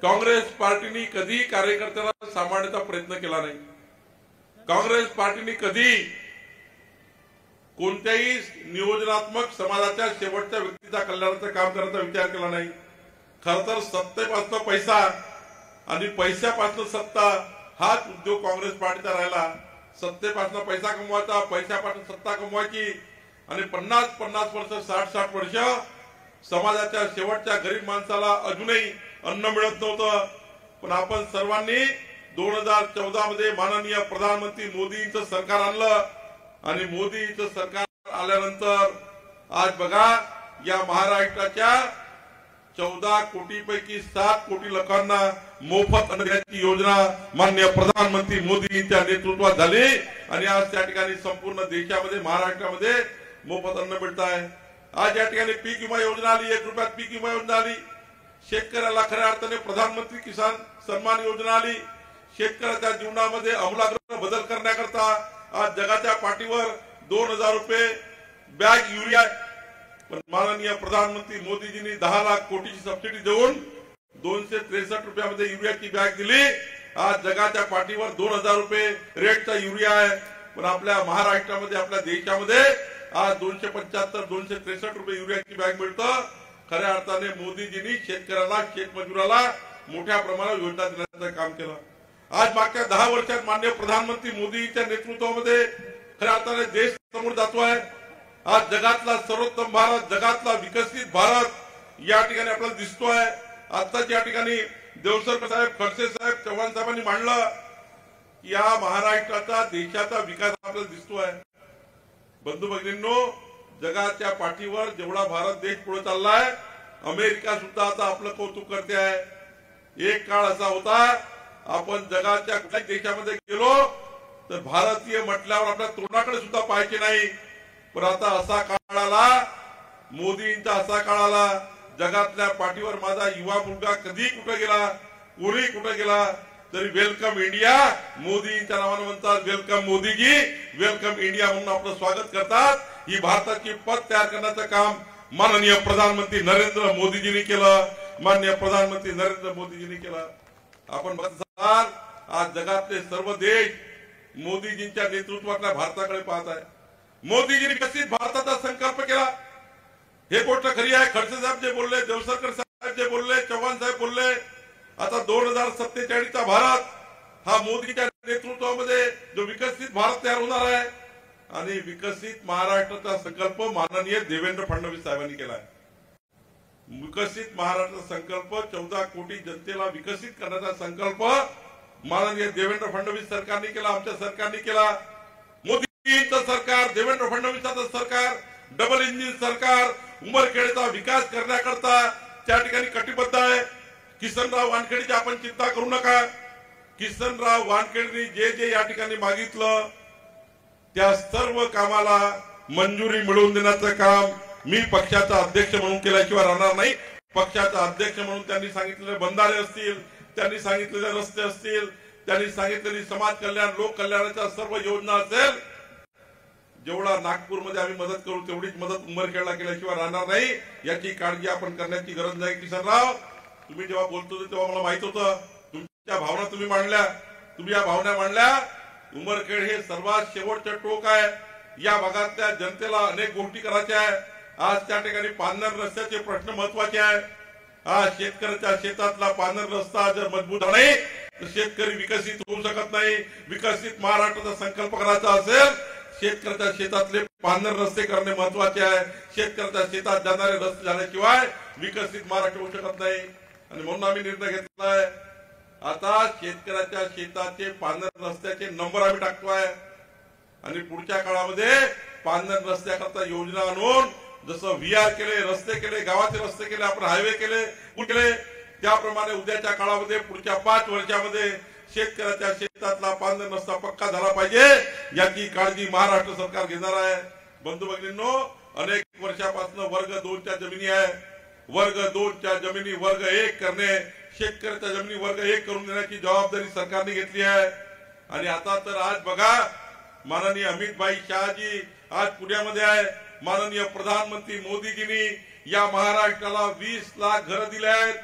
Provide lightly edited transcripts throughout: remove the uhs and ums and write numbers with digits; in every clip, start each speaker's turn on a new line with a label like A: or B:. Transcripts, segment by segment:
A: काँग्रेस पार्टीने कधी कार्यकर्त्याला सांभाळण्याचा प्रयत्न केला नाही। काँग्रेस पार्टीने कधी कोणत्याही नियोजनात्मक समाजाच्या शेवटच्या व्यक्तीचा कल्याणाचं काम करण्याचा विचार केला नाही। खरं तर सत्तेपासून पैसा आणि पैशापासून सत्ता हाच उद्योग काँग्रेस पार्टीचा राहिला। सत्तेपासून पैसा कमवायचा, पैशापासून सत्ता कमवायची आणि 50-50 वर्ष 60-60 वर्ष समाजाच्या शेवटच्या गरीब माणसाला अजूनही अन्न मिळत नव्हतं। पण आपण सर्वांनी 2014 मध्ये माननीय प्रधानमंत्री मोदींचं सरकार आणलं आणि मोदींचं सरकार आल्यानंतर आज बघा या महाराष्ट्राच्या 14 कोटीपैकी 7 कोटी लोकांना मोफत अन्न देण्याची योजना माननीय प्रधानमंत्री मोदींच्या नेतृत्वात झाली आणि आज त्या ठिकाणी संपूर्ण देशामध्ये महाराष्ट्रामध्ये मोफत अन्न मिळत आहे। आज या ठिकाणी पीक विमा योजना आली, 1 रुपयात पीक विमा योजना आली। शेतकऱ्याला खऱ्या अर्थाने प्रधानमंत्री किसान सन्मान योजना आली। शेतकऱ्याच्या जीवनामध्ये आमूलाग्र बदल करण्याकरता आज जगाच्या पाठीवर 2000 रुपये बॅग युरिया, पण माननीय प्रधानमंत्री मोदीजींनी 10 लाख कोटीची सबसिडी देऊन 263 रुपयामध्ये युरियाची बॅग दिली। आज जगाच्या पाठीवर 2000 रुपये रेटचा युरिया आहे, पण आपल्या महाराष्ट्रामध्ये आपल्या देशामध्ये आज 275-263 रुपये युरियाची बॅग मिळतं। खऱ्या अर्थाने मोदीजींनी शेतकऱ्याला, शेतमजुराला मोठ्या प्रमाणात योजना देण्याचं काम केलं। आज मागच्या 10 वर्षात माननीय प्रधानमंत्री मोदींच्या नेतृत्वामध्ये खऱ्या अर्थाने देश समोर जातो आहे। आज जगातला सर्वोत्तम भारत, जगातला विकसित भारत या ठिकाणी आपल्याला दिसतोय। आताच या ठिकाणी देवसरकर साहेब, खडसे साहेब, चव्हाण साहेबांनी मांडलं की या महाराष्ट्राचा, देशाचा विकास आपल्याला दिसतोय। बंधू भगिनींनो, जगाच्या पाठीवर जेवढा भारत देश पुढे चाललाय, अमेरिका सुद्धा आता आपलं कौतुक करते आहे। एक काळ असा होता आपण जगाच्या कुठल्याही देशामध्ये गेलो तर भारतीय म्हटल्यावर आपल्या तोंडाकडे सुद्धा पाहायचे नाही, पण आता असा काळ आला, मोदींचा असा काळ आला, जगातल्या पाठीवर माझा युवा मुलगा कधी कुठे गेला, कोणी कुठे गेला तरी वेलकम इंडिया मोदींच्या नावानं म्हणतात, वेलकम मोदीजी, वेलकम इंडिया म्हणून आपलं स्वागत करतात। ही भारताची पत तयार करण्याचं काम माननीय प्रधानमंत्री नरेंद्र मोदीजींनी केलं, माननीय प्रधानमंत्री नरेंद्र मोदीजींनी केलं। आपण बघताल आज जगातले सर्व देश मोदीजींच्या नेतृत्वातल्या भारताकडे पाहत आहे। मोदीजींनी विकसित भारताचा संकल्प केला, हे गोष्ट खरी आहे। खडसे साहेब जे बोलले, देवसरकर साहेब जे बोलले, चव्हाण साहेब बोलले, आता 2047चा भारत हा मोदीच्या नेतृत्वामध्ये जो विकसित भारत तयार होणार आहे आणि विकसित महाराष्ट्राचा संकल्प माननीय देवेंद्र फडणवीस साहेबांनी केलाय। विकसित महाराष्ट्राचा संकल्प, 14 कोटी जनतेला विकसित करण्याचा संकल्प माननीय देवेंद्र फडणवीस सरकारने केला, आमच्या सरकारने केला। मोदींचं सरकार, देवेंद्र फडणवीसांचं सरकार, डबल इंजिन सरकार उमरखेडचा विकास करण्याकरता त्या ठिकाणी कटिबद्ध आहे। किसनराव वानखेडेची आपण चिंता करू नका। किसनराव वानखेडेंनी जे जे या ठिकाणी मागितलं त्या सर्व कामाला मंजुरी मिळवून देण्याचं काम मी पक्षाचा अध्यक्ष म्हणून केल्याशिवाय राहणार नाही। पक्षाचा अध्यक्ष म्हणून त्यांनी सांगितलेले बंधारे असतील, त्यांनी सांगितलेले रस्ते असतील, त्यांनी सांगितलेली समाज कल्याण, लोक कल्याणाच्या सर्व योजना असेल, जेवढा नागपूरमध्ये आम्ही मदत करू तेवढीच मदत उमरखेडला केल्याशिवाय राहणार नाही, याची काळजी आपण करण्याची गरज नाही। किसनराव, तुम्ही जेव्हा बोलतो तेव्हा मला माहित होतं, तुमच्या भावना तुम्ही मांडल्या, तुम्ही या भावना मांडल्या। उमरखेड हे सर्वात शेवटचं टोक आहे, या भागातल्या जनतेला अनेक गोष्टी करायच्या आहे। आज त्या ठिकाणी पांढर रस्त्याचे प्रश्न महत्वाचे आहे। आज शेतकऱ्याच्या शेतातला पांढर रस्ता जर मजबूत नाही तर शेतकरी विकसित होऊ शकत नाही। विकसित महाराष्ट्राचा संकल्प करायचा असेल, शेतकऱ्याच्या शेतातले पांढर रस्ते करणे महत्वाचे आहे। शेतकऱ्याच्या शेतात जाणारे रस्ते झाल्याशिवाय विकसित महाराष्ट्र होऊ शकत नाही आणि म्हणून आम्ही निर्णय घेतलाय, आता शेतकऱ्याच्या शेताचे पांढर रस्त्याचे नंबर आम्ही टाकतोय आणि पुढच्या काळामध्ये पांढर रस्त्याकरता योजना आणून जसं VR केले, रस्ते केले, गावाचे रस्ते केले, आपण हायवे केले, केले, त्याप्रमाणे उद्याच्या काळामध्ये पुढच्या 5 वर्षामध्ये शेतकऱ्याच्या शेतातला पांढर रस्ता पक्का झाला पाहिजे, याची काळजी महाराष्ट्र सरकार घेणार आहे। बंधू भगिनींनो, अनेक वर्षापासून वर्ग 2च्या जमिनी आहे, वर्ग 2च्या जमिनी वर्ग 1 करणे, शेतकऱ्याच्या जमिनी वर्ग 1 करून देण्याची जबाबदारी सरकारने घेतली आहे। आणि आता तर आज बघा, माननीय अमित भाई शहाजी आज पुण्यामध्ये आहे, माननीय प्रधानमंत्री मोदीजींनी या महाराष्ट्राला 20 लाख घरं दिले आहेत।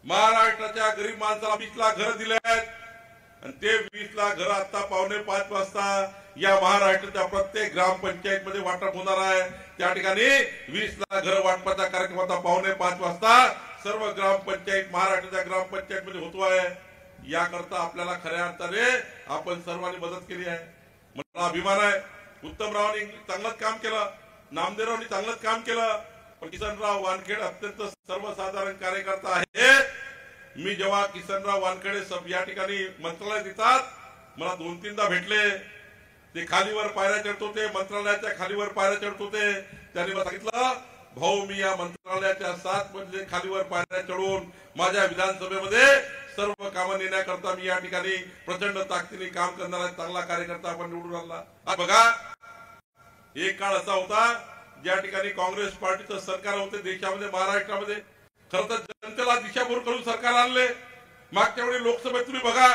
A: महाराष्ट्राच्या गरीब माणसाला 20 लाख घर दिले आहेत आणि ते 20 लाख घर आता 4:45 वाजता या महाराष्ट्राच्या प्रत्येक ग्रामपंचायत मध्ये वाटप होणार आहे। त्या ठिकाणी 20 लाख घर वाटपाचा कार्यक्रम आता 4:45 वाजता सर्व ग्रामपंचायत महाराष्ट्राच्या ग्रामपंचायत मध्ये होतो आहे। याकरता आपल्याला खऱ्या अर्थाने आपण सर्वांनी मदत केली आहे। मला अभिमान आहे, उत्तमरावांनी चांगलंच काम केलं, नामदेवरावांनी चांगलंच काम केलं, पण किसनराव वानखेडे अत्यंत सर्वसाधारण कार्यकर्ता आहे। मी जेव्हा किसनराव वानखेडे सब या ठिकाणी मंत्रालयात येतात, मला 2-3दा भेटले। ते खालीवर पायऱ्या चढत होते, मंत्रालयाच्या खालीवर पायऱ्या चढत होते। त्यांनी मला सांगितलं, भाऊ मी या मंत्रालयाच्या 7 मजले खालीवर पायऱ्या चढून माझ्या विधानसभेमध्ये सर्व कामं नेण्याकरता मी या ठिकाणी प्रचंड ताकदीने काम करणारा चांगला कार्यकर्ता आपण निवडून आणला। आज बघा, एक काळ असा होता ज्या ठिकाणी काँग्रेस पार्टीचं सरकार होते देशामध्ये, महाराष्ट्रामध्ये। खरं तर जनतेला दिशाभूल करून सरकार आणले। मागच्या वेळी लोकसभेत तुम्ही बघा,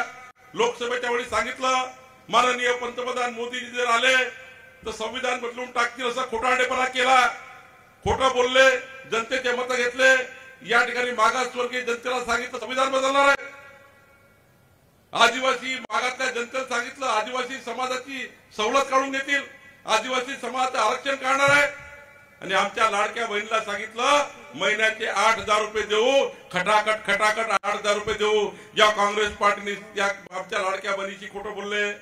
A: लोकसभेच्या वेळी सांगितलं माननीय पंतप्रधान मोदीजी जर आले तर संविधान बदलून टाकतील असा खोटारडेपणा केला, खोटं बोलले, जनतेचे मत घेतले। या ठिकाणी मागासवर्गीय जनतेला सांगितलं संविधान बदलणार आहे, आदिवासी मागातल्या जनतेला सांगितलं आदिवासी समाजाची सवलत काढून देतील, आदिवासी समाजाचं आरक्षण काढणार आहे। आणि आमच्या लाडक्या बहिणीला सांगितलं महिन्याचे 8,000 रुपये देऊ, खटाखट 8,000 रुपये देऊ। या काँग्रेस पार्टीने त्या आमच्या लाडक्या बहिणीशी खोटं बोलले।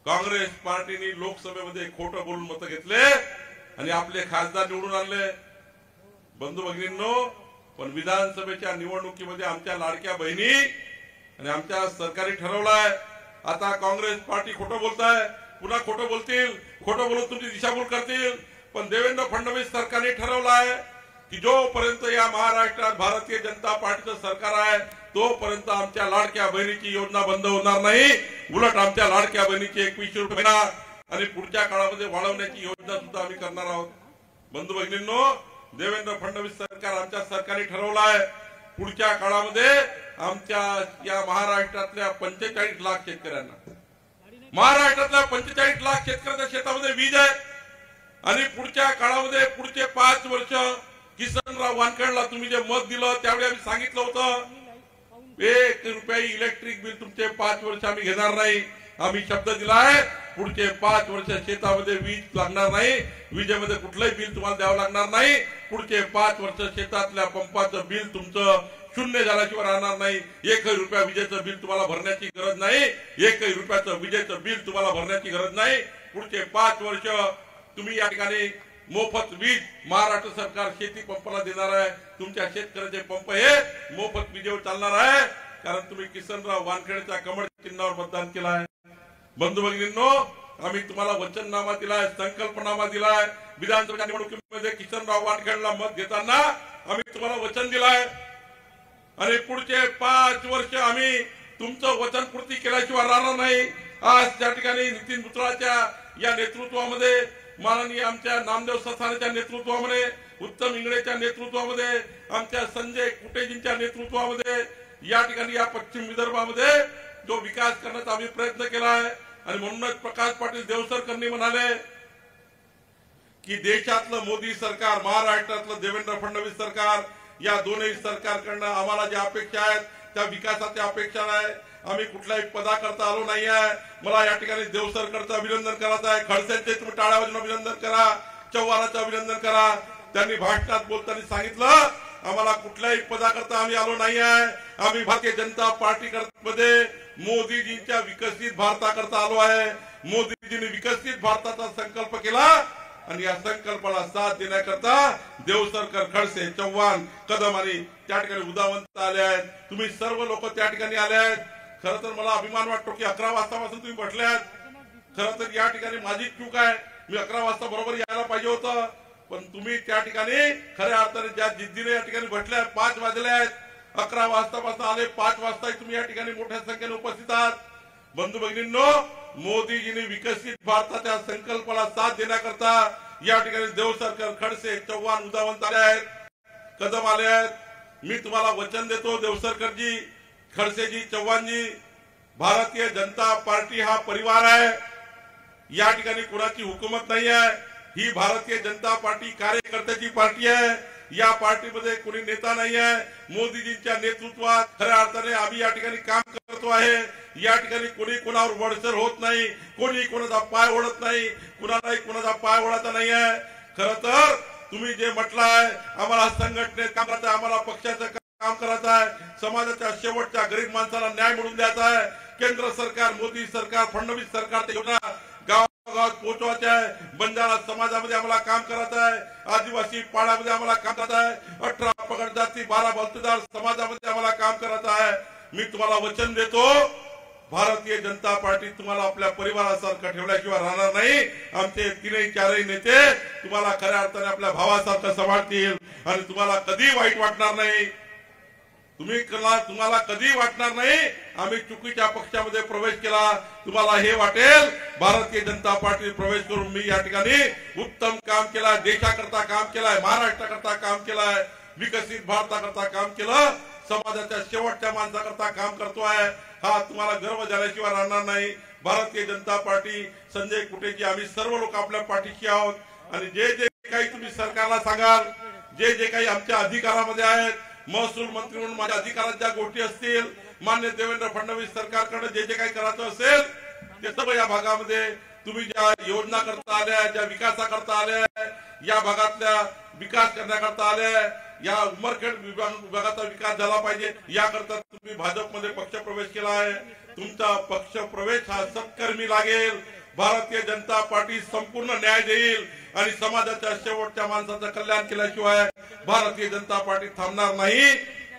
A: काँग्रेस पार्टीने लोकसभेमध्ये खोटं बोलून मत घेतले आणि आपले खासदार निवडून आणले। बंधू भगिनींनो, पण विधानसभेच्या निवडणुकीमध्ये आमच्या लाडक्या बहिणी आणि आमच्या सरकारी ठरवलंय आता काँग्रेस पार्टी खोटं बोलताय, पुन्हा खोटं बोलतील, खोटं बोलून तुमची दिशाभूल करतील। पण देवेंद्र फडणवीस सरकारने ठरवलंय की जोपर्यंत या महाराष्ट्रात भारतीय जनता पार्टीचं सरकार आहे तोपर्यंत आमच्या लाडक्या बहिणीची योजना बंद होणार नाही। उलट आमच्या लाडक्या बहिणीची 2100 रुपये आणि पुढच्या काळामध्ये वाढवण्याची योजना सुद्धा आम्ही करणार आहोत। बंधू भगिनींनो, देवेंद्र फडणवीस सरकार आमच्या सरकारने ठरवलंय पुढच्या काळामध्ये आमच्या या महाराष्ट्रातल्या 45 लाख शेतकऱ्यांना, महाराष्ट्रातल्या 45 लाख शेतकऱ्यांच्या शेतामध्ये वीज आहे आणि पुढच्या काळामध्ये पुढचे 5 वर्ष किसनराव वानखेडेला तुम्ही जे मत दिलं त्यावेळी आम्ही सांगितलं होतं 1 रुपया इलेक्ट्रिक बिल तुमचे 5 वर्ष आम्ही घेणार नाही। आम्ही शब्द दिलाय पुढचे 5 वर्ष शेतामध्ये वीज लागणार नाही, विजेमध्ये कुठलंही बिल तुम्हाला द्यावं लागणार नाही। पुढचे 5 वर्ष शेतातल्या पंपाचं बिल तुमचं शून्य झाल्याशिवाय राहणार नाही। 1 रुपया विजेचं बिल तुम्हाला भरण्याची गरज नाही, 1 रुपयाचं विजेचं बिल तुम्हाला भरण्याची गरज नाही। पुढचे 5 वर्ष तुम्ही या ठिकाणी मोफत वीज महाराष्ट्र सरकार शेती पंपाला देणार आहे। तुमच्या शेतकऱ्याचे पंप हे मोफत विजेवर चालणार आहे, कारण तुम्ही किसनराव वानखेडेच्या कमळ चिन्हावर मतदान केलं आहे। बंधू भगिनींनो, आम्ही तुम्हाला वचननामा दिलाय, संकल्पनामा दिलाय। विधानसभेच्या निवडणुकीमध्ये किसनराव वानखेडेला मत घेताना आम्ही तुम्हाला वचन दिलाय आणि पुढचे 5 वर्ष आम्ही तुमचं वचनपूर्ती केल्याशिवाय राहणार नाही। आज त्या ठिकाणी नितीन बुचडाच्या या नेतृत्वामध्ये, माननीय आमच्या नामदेव ससानेच्या नेतृत्वामध्ये, उत्तम इंगळेच्या नेतृत्वामध्ये, आमच्या संजय कुटेजींच्या नेतृत्वामध्ये या ठिकाणी या पश्चिम विदर्भामध्ये जो विकास करण्याचा आम्ही प्रयत्न केला आहे। आणि म्हणूनच प्रकाश पाटील देवसरकरांनी म्हणाले की देशातलं मोदी सरकार, महाराष्ट्रातलं देवेंद्र फडणवीस सरकार, या दोन्ही सरकारकडनं आम्हाला ज्या अपेक्षा आहेत त्या विकासाच्या अपेक्षा आहे। आम्ही कुठल्याही पदाकरता आलो नाही आहे। मला या ठिकाणी देवसरकरचं अभिनंदन करायचं आहे, खडसेंचे तुम्ही टाळ्या वाजवून अभिनंदन करा, चव्हाणाचं अभिनंदन करा। त्यांनी भाषणात बोलताना सांगितलं आम्हाला कुठल्याही पदाकरता आम्ही आलो नाही आहे, आम्ही भारतीय जनता पार्टी मध्ये मोदीजींच्या विकसित भारताकरता आलो आहे। मोदीजींनी विकसित भारताचा संकल्प केला आणि या संकल्पाला साथ देण्याकरता देवसरकर, खडसे, चव्हाण, कदम आणि त्या ठिकाणी उदावंत आले आहेत। तुम्ही सर्व लोक त्या ठिकाणी आले आहेत। खरं तर मला अभिमान वाटतो की 11 वाजतापासून तुम्ही बसले आहेत। खरं तर या ठिकाणी माझी चूक आहे, मी 11 वाजता बरोबर यायला पाहिजे होतं, पण तुम्ही त्या ठिकाणी खऱ्या अर्थाने ज्या जिद्दीने या ठिकाणी बसले आहेत, 5 वाजले आहेत, 11 वाजतापासून आले, 5 वाजता तुम्ही या ठिकाणी मोठ्या संख्येने उपस्थित आहात। बंधू भगिनींनो, मोदीजींनी विकसित भारताच्या संकल्पाला साथ देण्याकरता या ठिकाणी देवसरकर, खडसे, चव्हाण, उदावंत आले आहेत, कदम आले आहेत। मी तुम्हाला वचन देतो देवसरकरजी, खडसेजी, चव्हाणजी, भारतीय जनता पार्टी हा परिवार आहे। या ठिकाणी कोणाची हुकूमत नाही आहे, ही भारतीय जनता पार्टी कार्यकर्त्याची पार्टी आहे या पार्टीमध्ये कोणी नेता नाही आहे. मोदीजींच्या नेतृत्वात खऱ्या अर्थाने आम्ही या ठिकाणी काम करतो आहे. या ठिकाणी कोणी कोणावर वडसर होत नाही, कोणी कोणाचा पाय ओढत नाही, कुणालाही कोणाचा पाय ओढायचा नाही आहे. खरं तर तुम्ही जे म्हटलंय आम्हाला संघटनेत काम करायचं, आम्हाला पक्षाचं काम करायचं आहे, समाजाच्या शेवटच्या गरीब माणसाला न्याय मिळवून द्यायचा आहे. केंद्र सरकार, मोदी सरकार, फडणवीस सरकारच्या योजना गावागावात पोहोचवायच्या आहे. बंजारा समाजामध्ये आम्हाला काम करायचं आहे, आदिवासी पाड्यामध्ये आम्हाला काम करायचं आहे, 18 पगड जाती 12 बलुतेदार समाजामध्ये आम्हाला काम करायचं आहे. मी तुम्हाला वचन देतो, भारतीय जनता पार्टी तुम्हाला आपल्या परिवारासारखं ठेवल्याशिवाय राहणार नाही. आमचे तीनही चारही नेते तुम्हाला खऱ्या अर्थाने आपल्या भावासारखं सांभाळतील आणि तुम्हाला कधी वाईट वाटणार नाही. तुम्हाला कधी वाटणार नाही आम्ही चुकीच्या पक्षामध्ये प्रवेश केला. तुम्हाला हे वाटेल भारतीय जनता पार्टी प्रवेश करून मी या ठिकाणी उत्तम काम केलं, देशाकरता काम केलंय, महाराष्ट्राकरता काम केलंय, विकसित भारताकरता काम केलं, समाजाच्या शेवटच्या माणसाकरता काम करतोय. हा तुम्हाला गर्व झाल्याशिवाय राहणार नाही. भारतीय जनता पार्टी, संजय कुटेजी, आम्ही सर्व लोक आपल्या पाठीशी आहोत. आणि जे जे काही तुम्ही सरकारला सांगाल, जे जे काही आमच्या अधिकारामध्ये आहेत, महसूल मंत्री म्हणून माझ्या अधिकारात ज्या गोष्टी असतील, मान्य देवेंद्र फडणवीस सरकारकडे जे जे काही करायचं असेल ते सगळं या भागामध्ये तुम्ही ज्या योजना करता आल्या, ज्या विकासाकरता आल्या, या भागातल्या विकास करण्याकरता आल्या, या उमरखेड विभागाचा विकास झाला पाहिजे याकरता तुम्ही भाजपमध्ये पक्षप्रवेश केला आहे. तुमचा पक्षप्रवेश हा सत्कर्मी लागेल. भारतीय जनता पार्टी संपूर्ण न्याय देईल आणि समाजाच्या शेवटच्या माणसाचं कल्याण केल्याशिवाय भारतीय जनता पार्टी थांबणार नाही.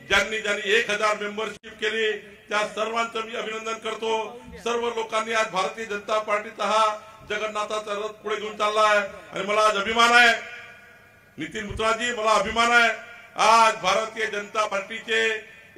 A: ज्यांनी 1000 मेंबरशिप केली त्या सर्वांचं मी अभिनंदन करतो. सर्व लोकांनी आज भारतीय जनता पार्टीचा हा जगन्नाथाचा रथ पुढे घेऊन चाललाय आणि मला आज अभिमान आहे, नितीन मुत्राजी, मला अभिमान आहे आज भारतीय जनता पार्टीचे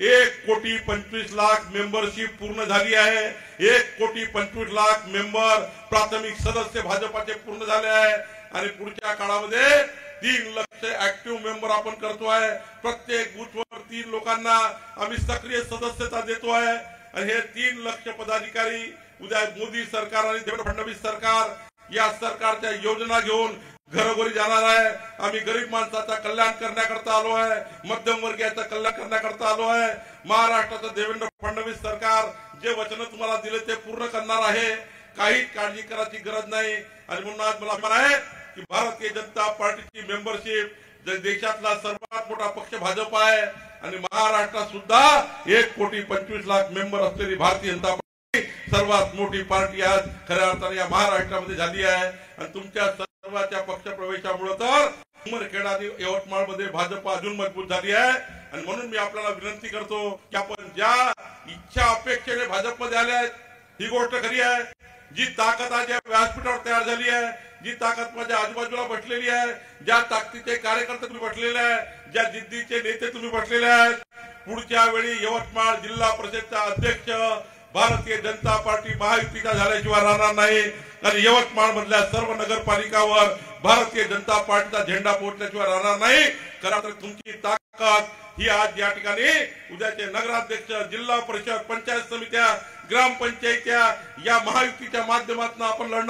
A: 1,25,00,000 मेंबरशिप पूर्ण झाली आहे. 1,25,00,000 मेंबर प्राथमिक सदस्य भाजपाचे पूर्ण झाले आहे आणि पुढच्या काळामध्ये 3 लाख ऍक्टिव्ह मेंबर आपण करतोय. प्रत्येक बूथवर 3 लोकांना आम्ही सक्रिय सदस्यता देतोय आणि हे 3 लाख पदाधिकारी उद्या मोदी सरकार आणि देवेंद्र फडणवीस सरकार या सरकारच्या योजना घेऊन घरोघरी जाणार आहे. आम्ही गरीब माणसाचा कल्याण करण्याकरता आलो आहे, मध्यम वर्गीयाचं कल्याण करण्याकरता आलो आहे. महाराष्ट्राचं देवेंद्र फडणवीस सरकार जे वचन तुम्हाला दिले ते पूर्ण करणार आहे. काही काळजी करायची गरज नाही. आणि म्हणून आज मला अभिमान आहे की भारतीय जनता पार्टीची मेंबरशिप देशातला सर्वात मोठा पक्ष भाजप आहे आणि महाराष्ट्रात सुद्धा 1,25,00,000 मेंबर असलेली भारतीय जनता पार्टी सर्वात मोठी पार्टी आज खऱ्या अर्थाने या महाराष्ट्रामध्ये झाली आहे. आणि तुमच्या सर्वांच्या पक्ष प्रवेशामुळे तर उमरखेड आणि यवतमाळमध्ये भाजप अजून मजबूत झाली आहे. आणि म्हणून मी आपल्याला विनंती करतो की आपण ज्या इच्छा अपेक्षेने भाजपमध्ये आले आहेत ही गोष्ट खरी आहे. जी ताकद आज या व्यासपीठावर तयार झाली आहे, जी ताकद माझ्या आजूबाजूला बसलेली आहे, ज्या ताकदीचे कार्यकर्ते तुम्ही बसलेले आहेत, ज्या जिद्दीचे नेते तुम्ही बसलेले आहेत, पुढच्या वेळी यवतमाळ जिल्हा परिषदचा अध्यक्ष भारतीय जनता पार्टी महायुतीचा झाल्याशिवाय राहणार नाही. आणि यवतमाळ मधल्या सर्व नगरपालिकावर भारतीय जनता पार्टीचा झेंडा पोहोचल्याशिवाय राहणार नाही. खरं तर तुमची ताकद ही आज या ठिकाणी उद्याचे नगराध्यक्ष, जिल्हा परिषद, पंचायत समित्या, ग्रामपंचायत्या या महायुतीच्या माध्यमातून आपण लढणार.